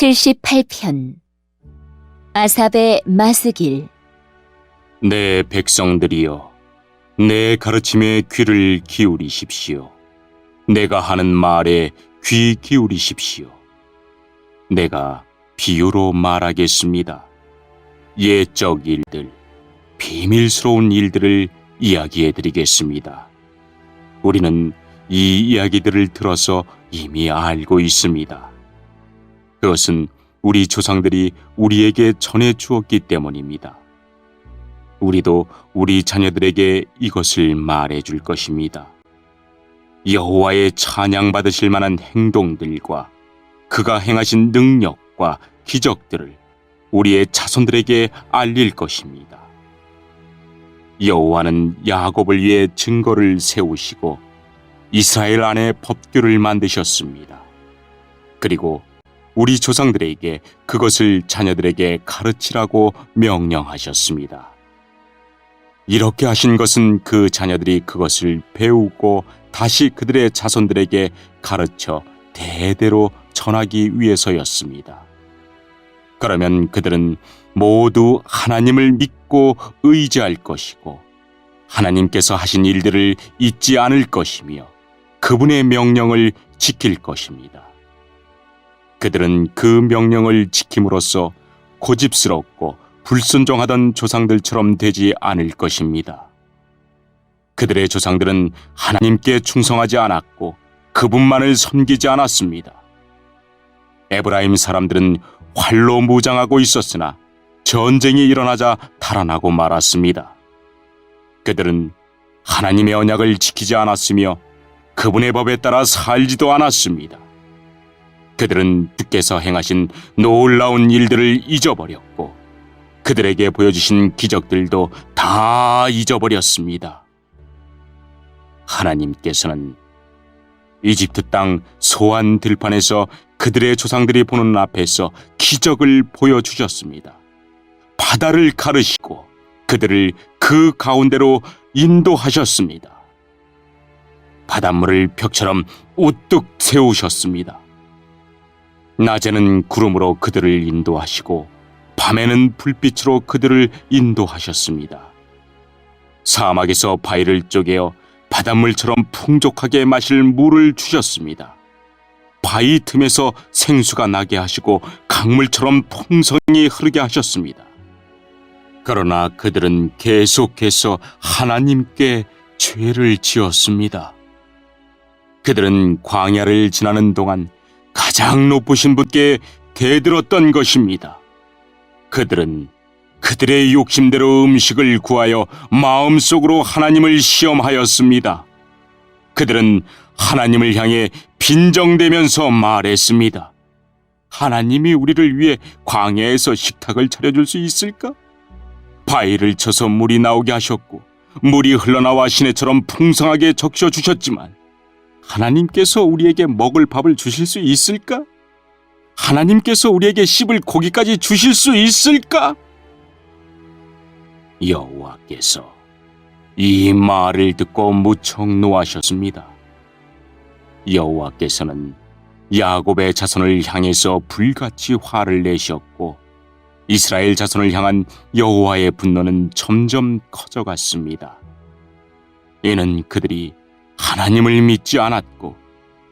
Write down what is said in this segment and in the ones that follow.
78편 아삽의 마스길. 내 백성들이여, 내 가르침에 귀를 기울이십시오. 내가 하는 말에 귀 기울이십시오. 내가 비유로 말하겠습니다. 예적 일들, 비밀스러운 일들을 이야기해 드리겠습니다. 우리는 이 이야기들을 들어서 이미 알고 있습니다. 그것은 우리 조상들이 우리에게 전해 주었기 때문입니다. 우리도 우리 자녀들에게 이것을 말해 줄 것입니다. 여호와의 찬양받으실 만한 행동들과 그가 행하신 능력과 기적들을 우리의 자손들에게 알릴 것입니다. 여호와는 야곱을 위해 증거를 세우시고 이스라엘 안에 법규를 만드셨습니다. 그리고 우리 조상들에게 그것을 자녀들에게 가르치라고 명령하셨습니다. 이렇게 하신 것은 그 자녀들이 그것을 배우고 다시 그들의 자손들에게 가르쳐 대대로 전하기 위해서였습니다. 그러면 그들은 모두 하나님을 믿고 의지할 것이고 하나님께서 하신 일들을 잊지 않을 것이며 그분의 명령을 지킬 것입니다. 그들은 그 명령을 지킴으로써 고집스럽고 불순종하던 조상들처럼 되지 않을 것입니다. 그들의 조상들은 하나님께 충성하지 않았고 그분만을 섬기지 않았습니다. 에브라임 사람들은 활로 무장하고 있었으나 전쟁이 일어나자 달아나고 말았습니다. 그들은 하나님의 언약을 지키지 않았으며 그분의 법에 따라 살지도 않았습니다. 그들은 주께서 행하신 놀라운 일들을 잊어버렸고 그들에게 보여주신 기적들도 다 잊어버렸습니다. 하나님께서는 이집트 땅 소안 들판에서 그들의 조상들이 보는 앞에서 기적을 보여주셨습니다. 바다를 가르시고 그들을 그 가운데로 인도하셨습니다. 바닷물을 벽처럼 우뚝 세우셨습니다. 낮에는 구름으로 그들을 인도하시고 밤에는 불빛으로 그들을 인도하셨습니다. 사막에서 바위를 쪼개어 바닷물처럼 풍족하게 마실 물을 주셨습니다. 바위 틈에서 생수가 나게 하시고 강물처럼 풍성히 흐르게 하셨습니다. 그러나 그들은 계속해서 하나님께 죄를 지었습니다. 그들은 광야를 지나는 동안 가장 높으신 분께 대들었던 것입니다. 그들은 그들의 욕심대로 음식을 구하여 마음속으로 하나님을 시험하였습니다. 그들은 하나님을 향해 빈정대면서 말했습니다. 하나님이 우리를 위해 광야에서 식탁을 차려줄 수 있을까? 바위를 쳐서 물이 나오게 하셨고 물이 흘러나와 시내처럼 풍성하게 적셔주셨지만 하나님께서 우리에게 먹을 밥을 주실 수 있을까? 하나님께서 우리에게 씹을 고기까지 주실 수 있을까? 여호와께서 이 말을 듣고 무척 노하셨습니다. 여호와께서는 야곱의 자손을 향해서 불같이 화를 내셨고 이스라엘 자손을 향한 여호와의 분노는 점점 커져갔습니다. 이는 그들이 하나님을 믿지 않았고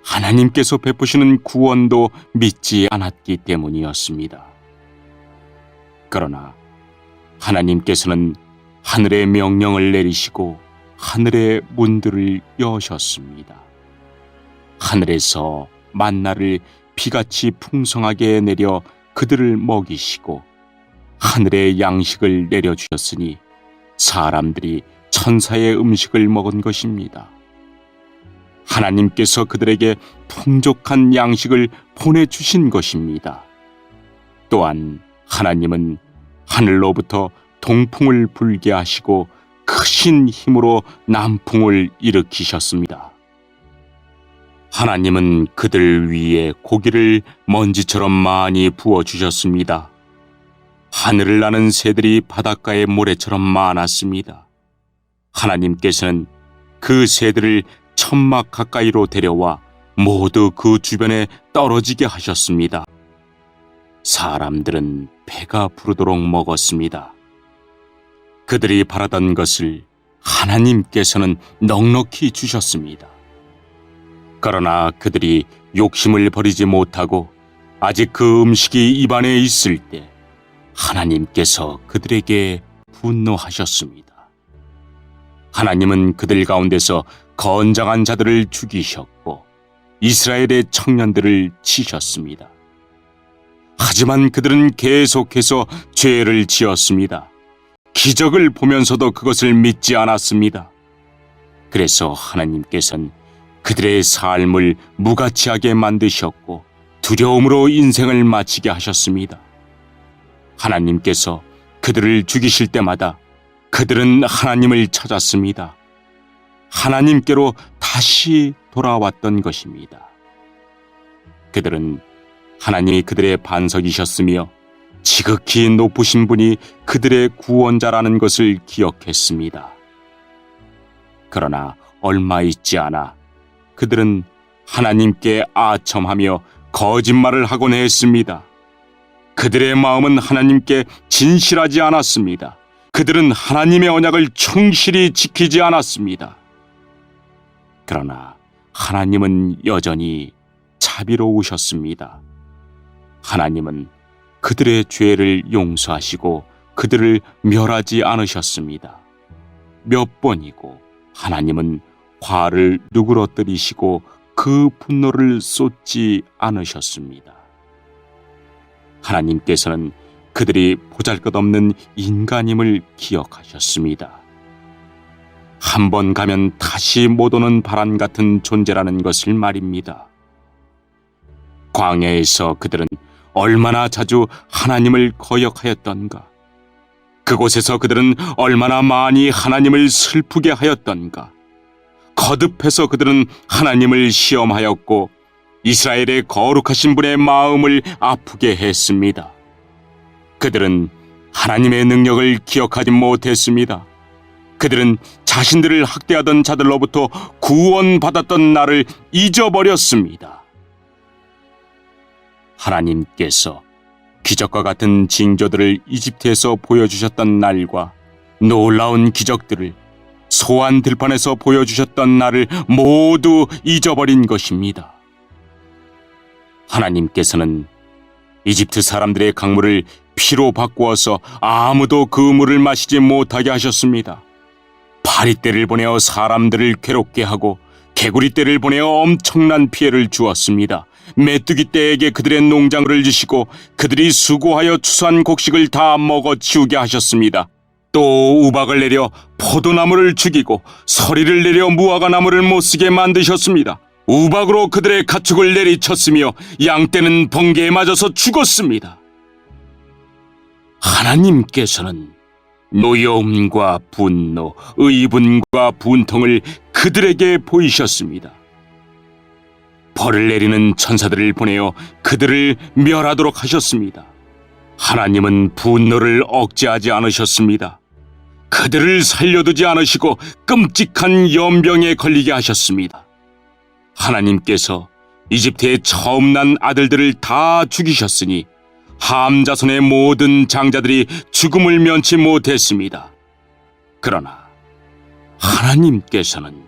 하나님께서 베푸시는 구원도 믿지 않았기 때문이었습니다. 그러나 하나님께서는 하늘의 명령을 내리시고 하늘의 문들을 여셨습니다. 하늘에서 만나를 비같이 풍성하게 내려 그들을 먹이시고 하늘의 양식을 내려주셨으니 사람들이 천사의 음식을 먹은 것입니다. 하나님께서 그들에게 풍족한 양식을 보내주신 것입니다. 또한 하나님은 하늘로부터 동풍을 불게 하시고 크신 힘으로 남풍을 일으키셨습니다. 하나님은 그들 위에 고기를 먼지처럼 많이 부어주셨습니다. 하늘을 나는 새들이 바닷가의 모래처럼 많았습니다. 하나님께서는 그 새들을 천막 가까이로 데려와 모두 그 주변에 떨어지게 하셨습니다. 사람들은 배가 부르도록 먹었습니다. 그들이 바라던 것을 하나님께서는 넉넉히 주셨습니다. 그러나 그들이 욕심을 버리지 못하고 아직 그 음식이 입안에 있을 때 하나님께서 그들에게 분노하셨습니다. 하나님은 그들 가운데서 건장한 자들을 죽이셨고 이스라엘의 청년들을 치셨습니다. 하지만 그들은 계속해서 죄를 지었습니다. 기적을 보면서도 그것을 믿지 않았습니다. 그래서 하나님께서는 그들의 삶을 무가치하게 만드셨고 두려움으로 인생을 마치게 하셨습니다. 하나님께서 그들을 죽이실 때마다 그들은 하나님을 찾았습니다. 하나님께로 다시 돌아왔던 것입니다. 그들은 하나님이 그들의 반석이셨으며 지극히 높으신 분이 그들의 구원자라는 것을 기억했습니다. 그러나 얼마 있지 않아 그들은 하나님께 아첨하며 거짓말을 하곤 했습니다. 그들의 마음은 하나님께 진실하지 않았습니다. 그들은 하나님의 언약을 충실히 지키지 않았습니다. 그러나 하나님은 여전히 자비로우셨습니다. 하나님은 그들의 죄를 용서하시고 그들을 멸하지 않으셨습니다. 몇 번이고 하나님은 화를 누그러뜨리시고 그 분노를 쏟지 않으셨습니다. 하나님께서는 그들이 보잘것없는 인간임을 기억하셨습니다. 한 번 가면 다시 못 오는 바람 같은 존재라는 것을 말입니다. 광야에서 그들은 얼마나 자주 하나님을 거역하였던가. 그곳에서 그들은 얼마나 많이 하나님을 슬프게 하였던가. 거듭해서 그들은 하나님을 시험하였고 이스라엘의 거룩하신 분의 마음을 아프게 했습니다. 그들은 하나님의 능력을 기억하지 못했습니다. 그들은 자신들을 학대하던 자들로부터 구원받았던 날을 잊어버렸습니다. 하나님께서 기적과 같은 징조들을 이집트에서 보여주셨던 날과 놀라운 기적들을 소안 들판에서 보여주셨던 날을 모두 잊어버린 것입니다. 하나님께서는 이집트 사람들의 강물을 피로 바꾸어서 아무도 그 물을 마시지 못하게 하셨습니다. 파리떼를 보내어 사람들을 괴롭게 하고 개구리떼를 보내어 엄청난 피해를 주었습니다. 메뚜기떼에게 그들의 농장을 지시고 그들이 수고하여 추수한 곡식을 다 먹어치우게 하셨습니다. 또 우박을 내려 포도나무를 죽이고 서리를 내려 무화과나무를 못쓰게 만드셨습니다. 우박으로 그들의 가축을 내리쳤으며 양떼는 번개에 맞아서 죽었습니다. 하나님께서는 노여움과 분노, 의분과 분통을 그들에게 보이셨습니다. 벌을 내리는 천사들을 보내어 그들을 멸하도록 하셨습니다. 하나님은 분노를 억제하지 않으셨습니다. 그들을 살려두지 않으시고 끔찍한 연병에 걸리게 하셨습니다. 하나님께서 이집트에 처음 난 아들들을 다 죽이셨으니 함 자손의 모든 장자들이 죽음을 면치 못했습니다. 그러나 하나님께서는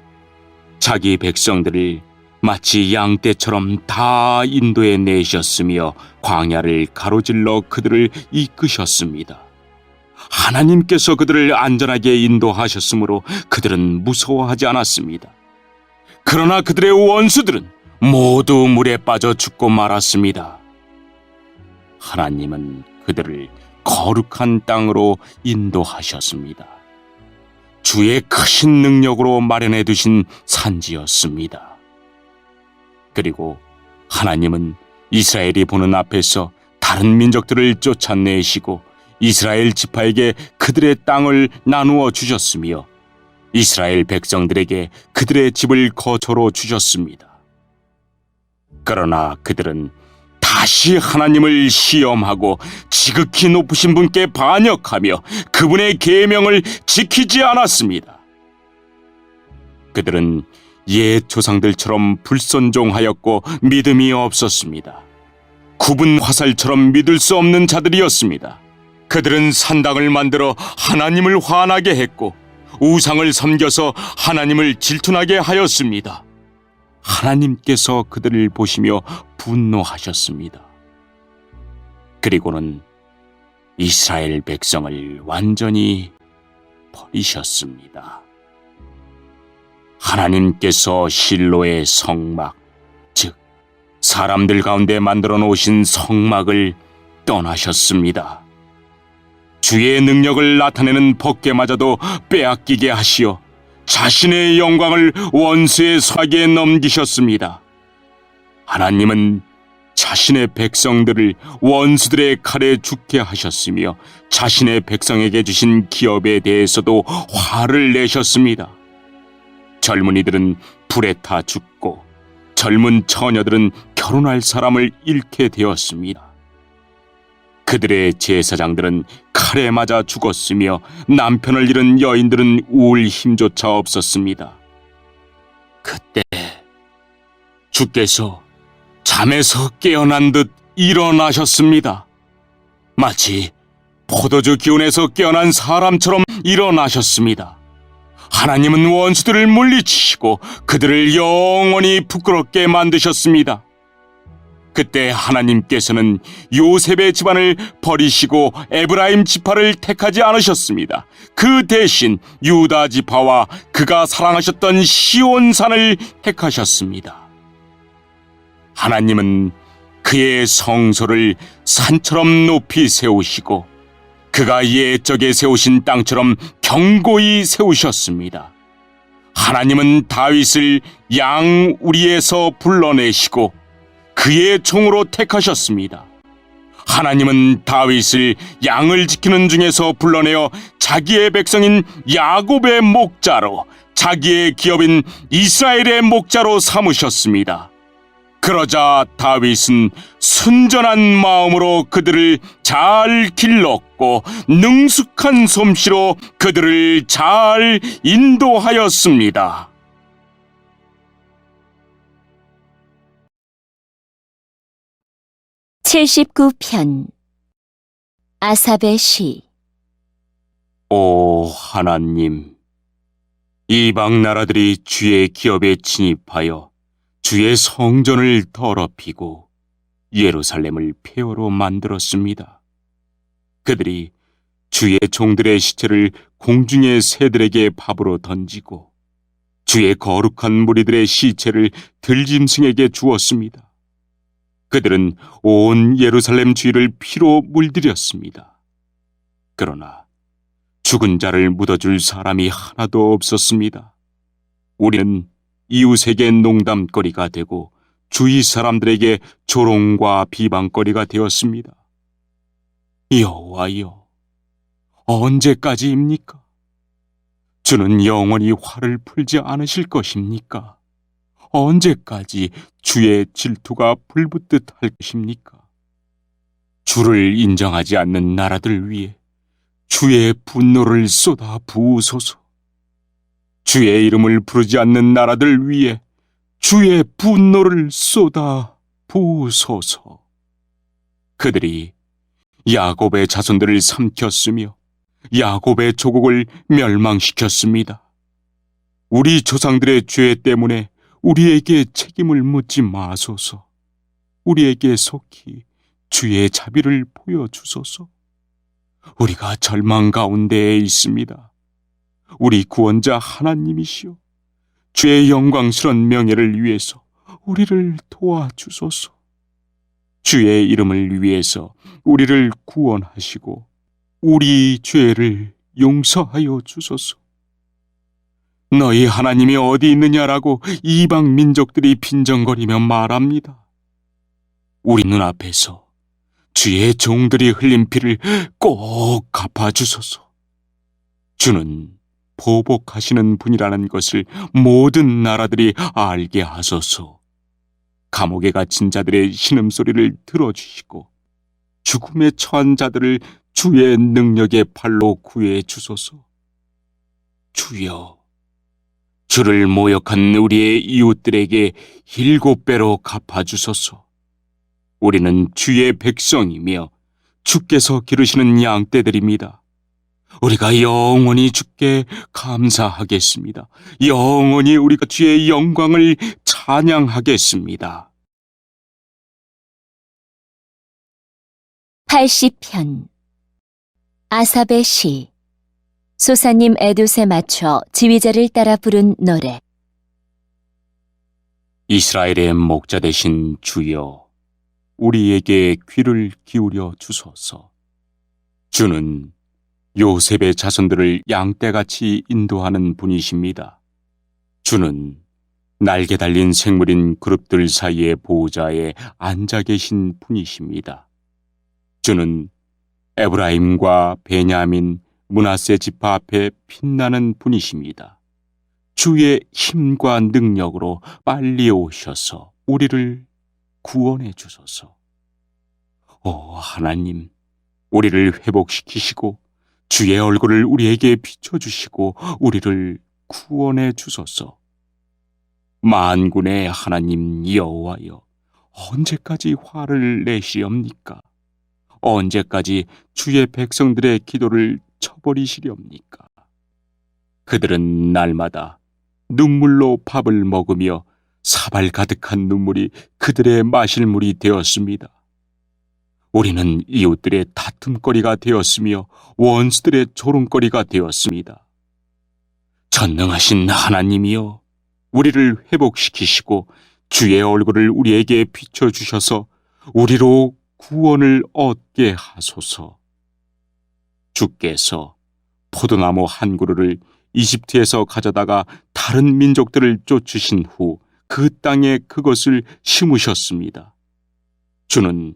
자기 백성들을 마치 양떼처럼 다 인도해 내셨으며 광야를 가로질러 그들을 이끄셨습니다. 하나님께서 그들을 안전하게 인도하셨으므로 그들은 무서워하지 않았습니다. 그러나 그들의 원수들은 모두 물에 빠져 죽고 말았습니다. 하나님은 그들을 거룩한 땅으로 인도하셨습니다. 주의 크신 능력으로 마련해 두신 산지였습니다. 그리고 하나님은 이스라엘이 보는 앞에서 다른 민족들을 쫓아내시고 이스라엘 지파에게 그들의 땅을 나누어 주셨으며 이스라엘 백성들에게 그들의 집을 거처로 주셨습니다. 그러나 그들은 다시 하나님을 시험하고 지극히 높으신 분께 반역하며 그분의 계명을 지키지 않았습니다. 그들은 옛 조상들처럼 불순종하였고 믿음이 없었습니다. 굽은 화살처럼 믿을 수 없는 자들이었습니다. 그들은 산당을 만들어 하나님을 화나게 했고 우상을 섬겨서 하나님을 질투나게 하였습니다. 하나님께서 그들을 보시며 분노하셨습니다. 그리고는 이스라엘 백성을 완전히 버리셨습니다. 하나님께서 실로의 성막, 즉 사람들 가운데 만들어 놓으신 성막을 떠나셨습니다. 주의 능력을 나타내는 법궤마저도 빼앗기게 하시어 자신의 영광을 원수의 손에 넘기셨습니다. 하나님은 자신의 백성들을 원수들의 칼에 죽게 하셨으며 자신의 백성에게 주신 기업에 대해서도 화를 내셨습니다. 젊은이들은 불에 타 죽고 젊은 처녀들은 결혼할 사람을 잃게 되었습니다. 그들의 제사장들은 칼에 맞아 죽었으며 남편을 잃은 여인들은 울 힘조차 없었습니다. 그때 주께서 잠에서 깨어난 듯 일어나셨습니다. 마치 포도주 기운에서 깨어난 사람처럼 일어나셨습니다. 하나님은 원수들을 물리치시고 그들을 영원히 부끄럽게 만드셨습니다. 그때 하나님께서는 요셉의 집안을 버리시고 에브라임 지파를 택하지 않으셨습니다. 그 대신 유다 지파와 그가 사랑하셨던 시온산을 택하셨습니다. 하나님은 그의 성소를 산처럼 높이 세우시고 그가 옛적에 세우신 땅처럼 견고히 세우셨습니다. 하나님은 다윗을 양 우리에서 불러내시고 그의 종으로 택하셨습니다. 하나님은 다윗을 양을 지키는 중에서 불러내어 자기의 백성인 야곱의 목자로, 자기의 기업인 이스라엘의 목자로 삼으셨습니다. 그러자 다윗은 순전한 마음으로 그들을 잘 길렀고 능숙한 솜씨로 그들을 잘 인도하였습니다. (79편) 아삽의 시. 오 하나님, 이방 나라들이 주의 기업에 침입하여 주의 성전을 더럽히고 예루살렘을 폐허로 만들었습니다. 그들이 주의 종들의 시체를 공중의 새들에게 밥으로 던지고 주의 거룩한 무리들의 시체를 들짐승에게 주었습니다. 그들은 온 예루살렘 주위를 피로 물들였습니다. 그러나 죽은 자를 묻어줄 사람이 하나도 없었습니다. 우리는 이웃에게 농담거리가 되고 주위 사람들에게 조롱과 비방거리가 되었습니다. 여호와여, 언제까지입니까? 주는 영원히 화를 풀지 않으실 것입니까? 언제까지 주의 질투가 불붙듯 할 것입니까? 주를 인정하지 않는 나라들 위에 주의 분노를 쏟아 부으소서. 주의 이름을 부르지 않는 나라들 위에 주의 분노를 쏟아 부으소서. 그들이 야곱의 자손들을 삼켰으며 야곱의 조국을 멸망시켰습니다. 우리 조상들의 죄 때문에 우리에게 책임을 묻지 마소서. 우리에게 속히 주의 자비를 보여주소서. 우리가 절망 가운데에 있습니다. 우리 구원자 하나님이시여, 주의 영광스러운 명예를 위해서 우리를 도와주소서. 주의 이름을 위해서 우리를 구원하시고 우리 죄를 용서하여 주소서. 너희 하나님이 어디 있느냐라고 이방 민족들이 빈정거리며 말합니다. 우리 눈앞에서 주의 종들이 흘린 피를 꼭 갚아주소서. 주는 보복하시는 분이라는 것을 모든 나라들이 알게 하소서. 감옥에 갇힌 자들의 신음소리를 들어주시고 죽음에 처한 자들을 주의 능력의 팔로 구해 주소서. 주여, 주를 모욕한 우리의 이웃들에게 7배로 갚아주소서. 우리는 주의 백성이며 주께서 기르시는 양떼들입니다. 우리가 영원히 주께 감사하겠습니다. 영원히 우리가 주의 영광을 찬양하겠습니다. 80편 아삽의 시 소사님 에돛에 맞춰 지휘자를 따라 부른 노래. 이스라엘의 목자 되신 주여, 우리에게 귀를 기울여 주소서. 주는 요셉의 자손들을 양떼같이 인도하는 분이십니다. 주는 날개 달린 생물인 그룹들 사이의 보호자에 앉아 계신 분이십니다. 주는 에브라임과 베냐민, 므낫세 지파 앞에 빛나는 분이십니다. 주의 힘과 능력으로 빨리 오셔서 우리를 구원해 주소서. 오 하나님, 우리를 회복시키시고 주의 얼굴을 우리에게 비춰주시고 우리를 구원해 주소서. 만군의 하나님 여호와여, 언제까지 화를 내시렵니까? 언제까지 주의 백성들의 기도를 쳐버리시렵니까? 그들은 날마다 눈물로 밥을 먹으며 사발 가득한 눈물이 그들의 마실 물이 되었습니다. 우리는 이웃들의 다툼거리가 되었으며 원수들의 조롱거리가 되었습니다. 전능하신 하나님이여, 우리를 회복시키시고 주의 얼굴을 우리에게 비춰주셔서 우리로 구원을 얻게 하소서. 주께서 포도나무 한 그루를 이집트에서 가져다가 다른 민족들을 쫓으신 후 그 땅에 그것을 심으셨습니다. 주는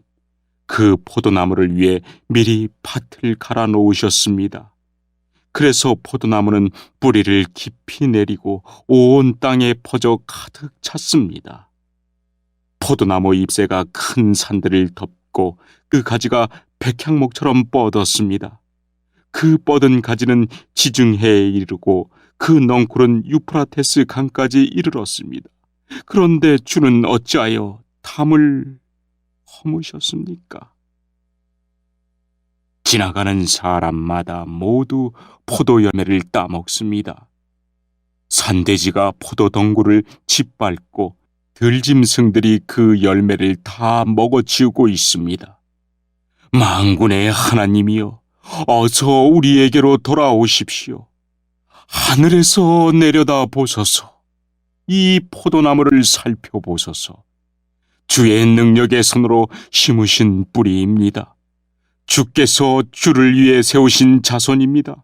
그 포도나무를 위해 미리 밭을 갈아 놓으셨습니다. 그래서 포도나무는 뿌리를 깊이 내리고 온 땅에 퍼져 가득 찼습니다. 포도나무 잎새가 큰 산들을 덮고 그 가지가 백향목처럼 뻗었습니다. 그 뻗은 가지는 지중해에 이르고 그 넝쿨은 유프라테스 강까지 이르렀습니다. 그런데 주는 어찌하여 담을 허무셨습니까? 지나가는 사람마다 모두 포도 열매를 따먹습니다. 산돼지가 포도 덩굴을 짓밟고 들짐승들이 그 열매를 다 먹어치우고 있습니다. 만군의 하나님이여, 어서 우리에게로 돌아오십시오. 하늘에서 내려다 보소서. 이 포도나무를 살펴보소서. 주의 능력의 손으로 심으신 뿌리입니다. 주께서 주를 위해 세우신 자손입니다.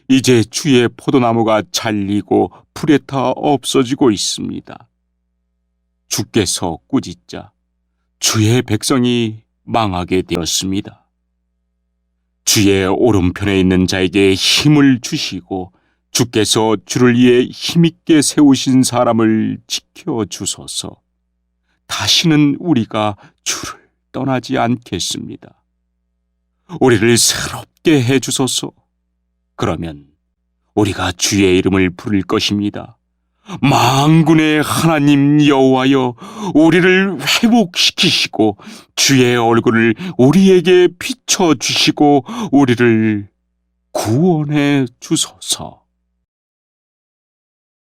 이제 주의 포도나무가 잘리고 풀에 타 없어지고 있습니다. 주께서 꾸짖자 주의 백성이 망하게 되었습니다. 주의 오른편에 있는 자에게 힘을 주시고 주께서 주를 위해 힘있게 세우신 사람을 지켜주소서. 다시는 우리가 주를 떠나지 않겠습니다. 우리를 새롭게 해주소서. 그러면 우리가 주의 이름을 부를 것입니다. 만군의 하나님 여호와여, 우리를 회복시키시고 주의 얼굴을 우리에게 비춰주시고 우리를 구원해 주소서.